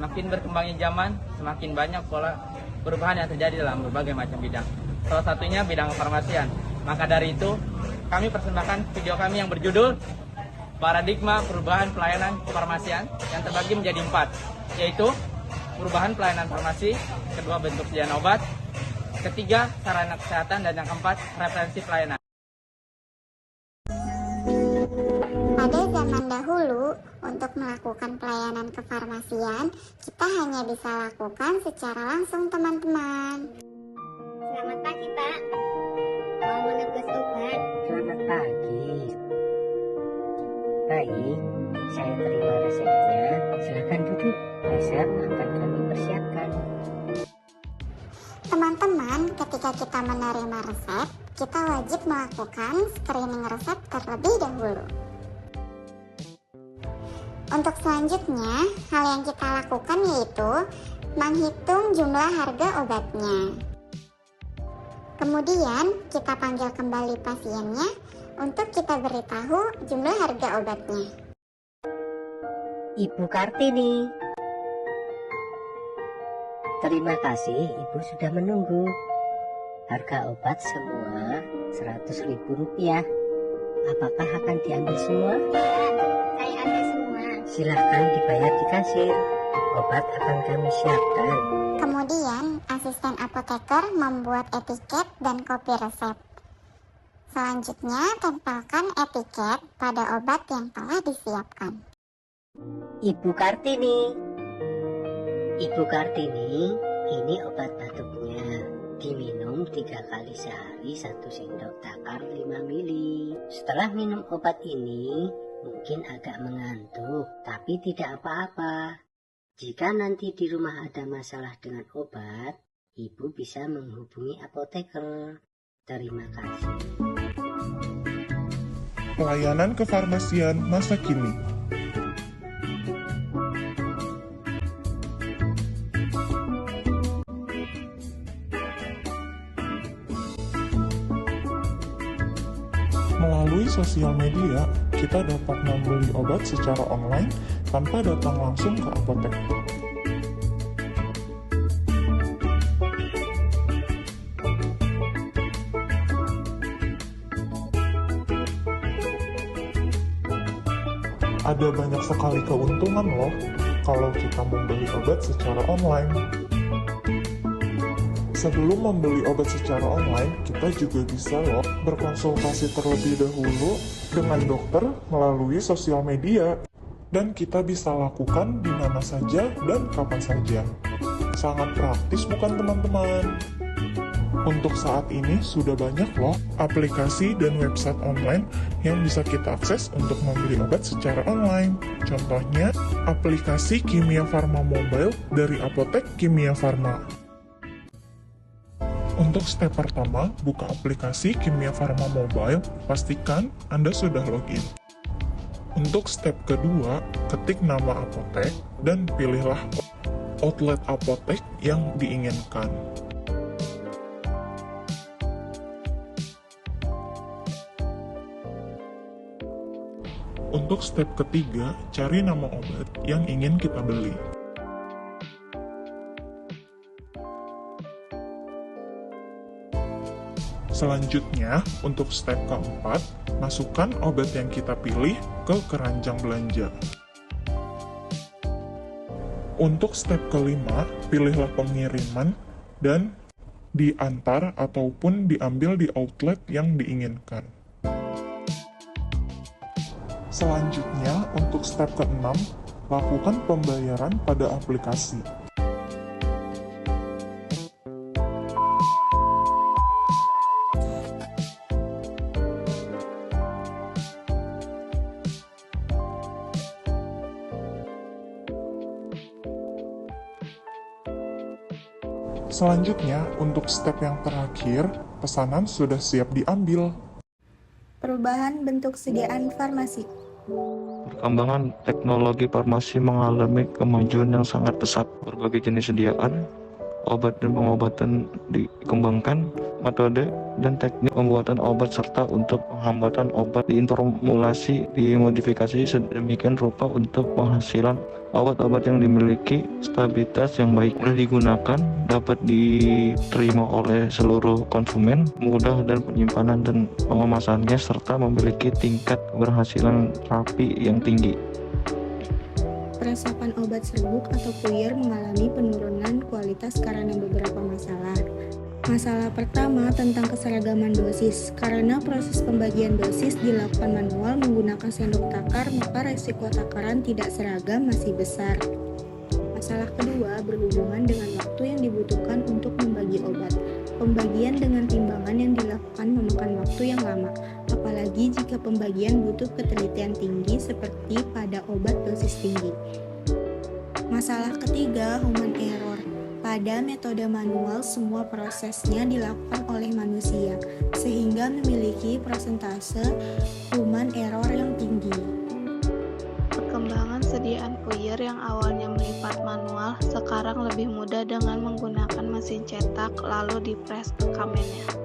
Semakin berkembangnya zaman, semakin banyak pola perubahan yang terjadi dalam berbagai macam bidang. Salah satunya bidang kefarmasian. Maka dari itu, kami persembahkan video kami yang berjudul Paradigma Perubahan Pelayanan Kefarmasian yang terbagi menjadi 4, yaitu perubahan pelayanan farmasi, kedua bentuk sediaan obat, ketiga sarana kesehatan, dan yang keempat referensi pelayanan. Pada zaman dahulu, untuk melakukan pelayanan kefarmasian, kita hanya bisa lakukan secara langsung, teman-teman. Selamat pagi, Pak. Mau menebus obat? Selamat pagi. Baik, saya terima resepnya. Silakan duduk. Resep akan kami persiapkan. Teman-teman, ketika kita menerima resep, kita wajib melakukan screening resep terlebih dahulu. Untuk selanjutnya, hal yang kita lakukan yaitu menghitung jumlah harga obatnya. Kemudian, kita panggil kembali pasiennya untuk kita beritahu jumlah harga obatnya. Ibu Kartini. Terima kasih, Ibu sudah menunggu. Harga obat semua Rp100.000. Apakah akan diambil semua? Saya ambil semua. Silahkan dibayar di kasir. Obat akan kami siapkan. Kemudian, asisten apoteker membuat etiket dan kopi resep. Selanjutnya, tempelkan etiket pada obat yang telah disiapkan. Ibu Kartini. Ibu Kartini, ini obat batuknya. Diminum 3 kali sehari 1 sendok takar 5 mili. Setelah minum obat ini, mungkin agak mengantuk, tapi tidak apa-apa. Jika nanti di rumah ada masalah dengan obat, Ibu bisa menghubungi apoteker. Terima kasih. Pelayanan kefarmasian masa kini. Melalui sosial media, kita dapat membeli obat secara online tanpa datang langsung ke apotek. Ada banyak sekali keuntungan loh kalau kita membeli obat secara online. Sebelum membeli obat secara online, kita juga bisa loh berkonsultasi terlebih dahulu dengan dokter melalui sosial media. Dan kita bisa lakukan di mana saja dan kapan saja. Sangat praktis bukan teman-teman? Untuk saat ini sudah banyak loh aplikasi dan website online yang bisa kita akses untuk membeli obat secara online. Contohnya, aplikasi Kimia Farma Mobile dari Apotek Kimia Farma. Untuk step pertama, buka aplikasi Kimia Farma Mobile, pastikan Anda sudah login. Untuk step kedua, ketik nama apotek dan pilihlah outlet apotek yang diinginkan. Untuk step ketiga, cari nama obat yang ingin kita beli. Selanjutnya, untuk step keempat, masukkan obat yang kita pilih ke keranjang belanja. Untuk step kelima, pilihlah pengiriman dan diantar ataupun diambil di outlet yang diinginkan. Selanjutnya, untuk step keenam, lakukan pembayaran pada aplikasi. Selanjutnya, untuk step yang terakhir, pesanan sudah siap diambil. Perubahan bentuk sediaan farmasi. Perkembangan teknologi farmasi mengalami kemajuan yang sangat pesat. Berbagai jenis sediaan obat dan pengobatan dikembangkan, metode dan teknik pembuatan obat serta untuk penghambatan obat diformulasi, dimodifikasi sedemikian rupa untuk penghasilan obat-obat yang dimiliki stabilitas yang baik, mudah digunakan, dapat diterima oleh seluruh konsumen, mudah dan penyimpanan dan pengemasannya, serta memiliki tingkat keberhasilan terapi yang tinggi. Peresapan obat serbuk atau puyer mengalami penurunan kualitas karena beberapa masalah. Masalah pertama tentang keseragaman dosis. Karena proses pembagian dosis dilakukan manual menggunakan sendok takar, maka resiko takaran tidak seragam masih besar. Masalah kedua berhubungan dengan waktu yang dibutuhkan untuk membagi obat. Pembagian dengan timbangan yang dilakukan memakan waktu yang lama, apalagi jika pembagian butuh ketelitian tinggi seperti pada obat dosis tinggi. Masalah ketiga, human error. Pada metode manual, semua prosesnya dilakukan oleh manusia, sehingga memiliki persentase human error yang tinggi. Perkembangan sediaan puyer yang awalnya melipat manual, sekarang lebih mudah dengan menggunakan mesin cetak lalu dipres ke kamennya.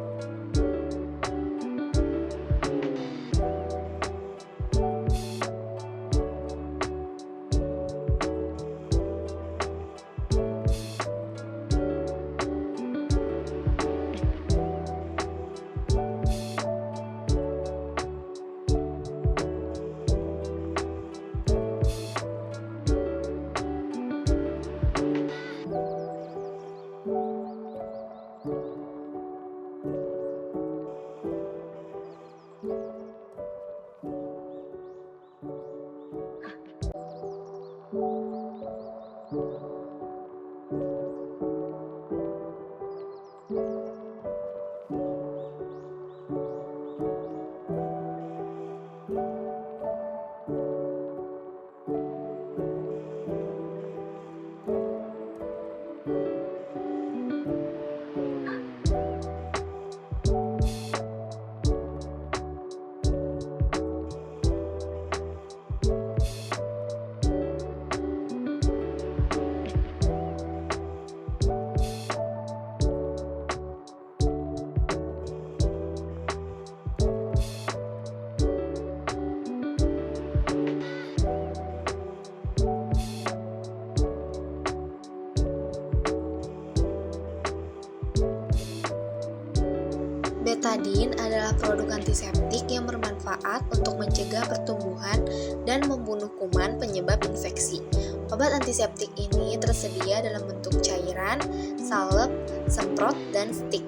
Betadine adalah produk antiseptik yang bermanfaat untuk mencegah pertumbuhan dan membunuh kuman penyebab infeksi. Obat antiseptik ini tersedia dalam bentuk cairan, salep, semprot, dan stik.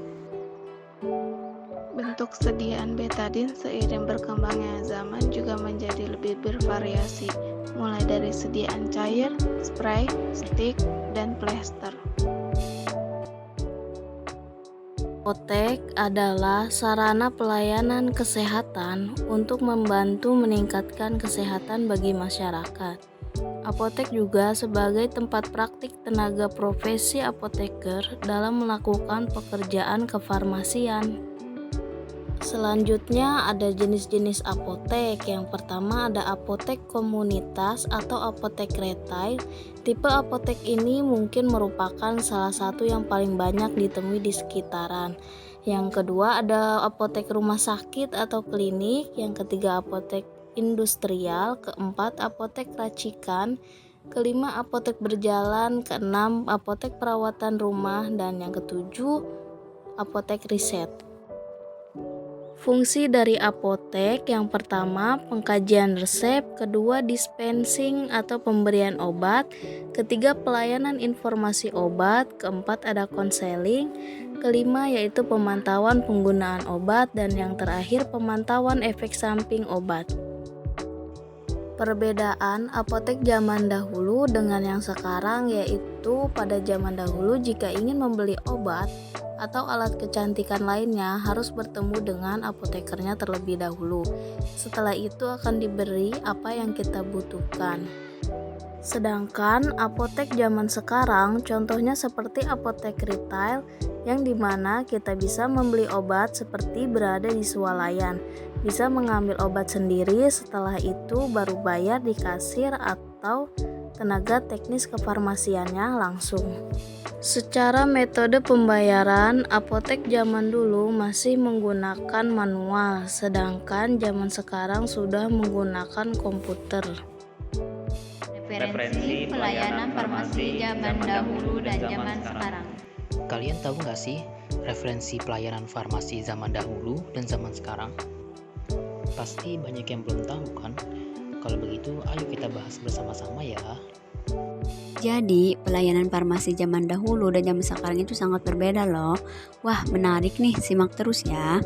Bentuk sediaan betadine seiring berkembangnya zaman juga menjadi lebih bervariasi, mulai dari sediaan cair, spray, stik, dan plester. Apotek adalah sarana pelayanan kesehatan untuk membantu meningkatkan kesehatan bagi masyarakat. Apotek juga sebagai tempat praktik tenaga profesi apoteker dalam melakukan pekerjaan kefarmasian. Selanjutnya ada jenis-jenis apotek. Yang pertama ada apotek komunitas atau apotek retail. Tipe apotek ini mungkin merupakan salah satu yang paling banyak ditemui di sekitaran. Yang kedua ada apotek rumah sakit atau klinik. Yang ketiga apotek industrial. Keempat apotek racikan. Kelima apotek berjalan. Keenam apotek perawatan rumah. Dan yang ketujuh apotek riset. Fungsi dari apotek yang pertama pengkajian resep, kedua dispensing atau pemberian obat, ketiga pelayanan informasi obat, keempat ada konseling, kelima yaitu pemantauan penggunaan obat, dan yang terakhir pemantauan efek samping obat. Perbedaan apotek zaman dahulu dengan yang sekarang yaitu pada zaman dahulu jika ingin membeli obat atau alat kecantikan lainnya harus bertemu dengan apotekernya terlebih dahulu. Setelah itu akan diberi apa yang kita butuhkan. Sedangkan apotek zaman sekarang contohnya seperti apotek retail yang dimana kita bisa membeli obat seperti berada di swalayan. Bisa mengambil obat sendiri, setelah itu baru bayar di kasir atau tenaga teknis kefarmasiannya langsung. Secara metode pembayaran, apotek zaman dulu masih menggunakan manual, sedangkan zaman sekarang sudah menggunakan komputer. Referensi pelayanan farmasi zaman dahulu dan zaman sekarang. Kalian tahu nggak sih referensi pelayanan farmasi zaman dahulu dan zaman sekarang? Pasti banyak yang belum tahu kan? Kalau begitu, ayo kita bahas bersama-sama ya. Jadi, pelayanan farmasi zaman dahulu dan zaman sekarang itu sangat berbeda loh. Wah, menarik nih, simak terus ya.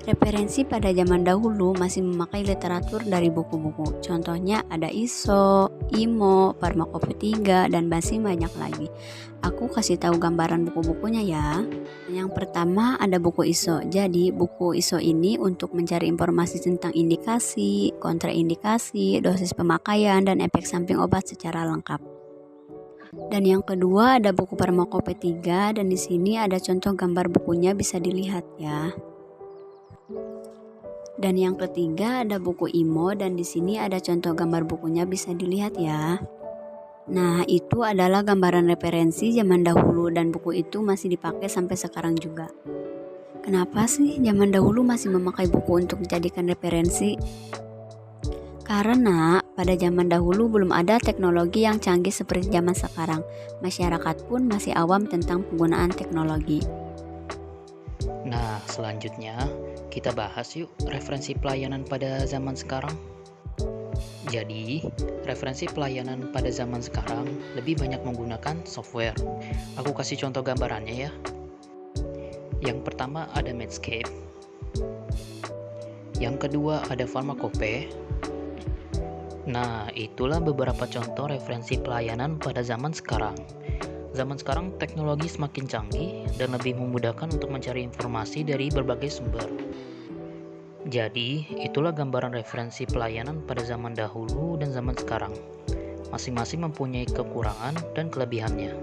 Referensi pada zaman dahulu masih memakai literatur dari buku-buku. Contohnya ada ISO, IMO, Farmakopedia, dan masih banyak lagi. Aku kasih tahu gambaran buku-bukunya ya. Yang pertama ada buku ISO. Jadi buku ISO ini untuk mencari informasi tentang indikasi, kontraindikasi, dosis pemakaian, dan efek samping obat secara lengkap. Dan yang kedua ada buku Farmakopedia, dan di sini ada contoh gambar bukunya bisa dilihat ya. Dan yang ketiga ada buku IMO, dan di sini ada contoh gambar bukunya bisa dilihat ya. Nah, itu adalah gambaran referensi zaman dahulu dan buku itu masih dipakai sampai sekarang juga. Kenapa sih zaman dahulu masih memakai buku untuk dijadikan referensi? Karena pada zaman dahulu belum ada teknologi yang canggih seperti zaman sekarang. Masyarakat pun masih awam tentang penggunaan teknologi. Nah, selanjutnya kita bahas yuk referensi pelayanan pada zaman sekarang. Jadi, referensi pelayanan pada zaman sekarang lebih banyak menggunakan software. Aku kasih contoh gambarannya ya. Yang pertama ada Medscape. Yang kedua ada Farmakope. Nah, itulah beberapa contoh referensi pelayanan pada zaman sekarang. Zaman sekarang teknologi semakin canggih dan lebih memudahkan untuk mencari informasi dari berbagai sumber. Jadi, itulah gambaran referensi pelayanan pada zaman dahulu dan zaman sekarang. Masing-masing mempunyai kekurangan dan kelebihannya.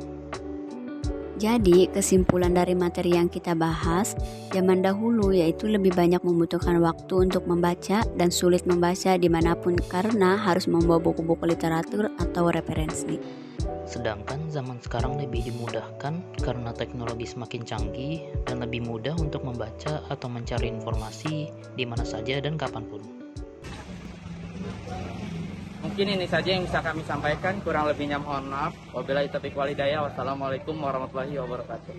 Jadi, kesimpulan dari materi yang kita bahas, zaman dahulu yaitu lebih banyak membutuhkan waktu untuk membaca dan sulit membaca dimanapun karena harus membawa buku-buku literatur atau referensi. Sedangkan zaman sekarang lebih dimudahkan karena teknologi semakin canggih dan lebih mudah untuk membaca atau mencari informasi di mana saja dan kapanpun. Mungkin ini saja yang bisa kami sampaikan, kurang lebihnya mohon maaf. Wabillahi taufiq wal hidayah. Wassalamualaikum warahmatullahi wabarakatuh.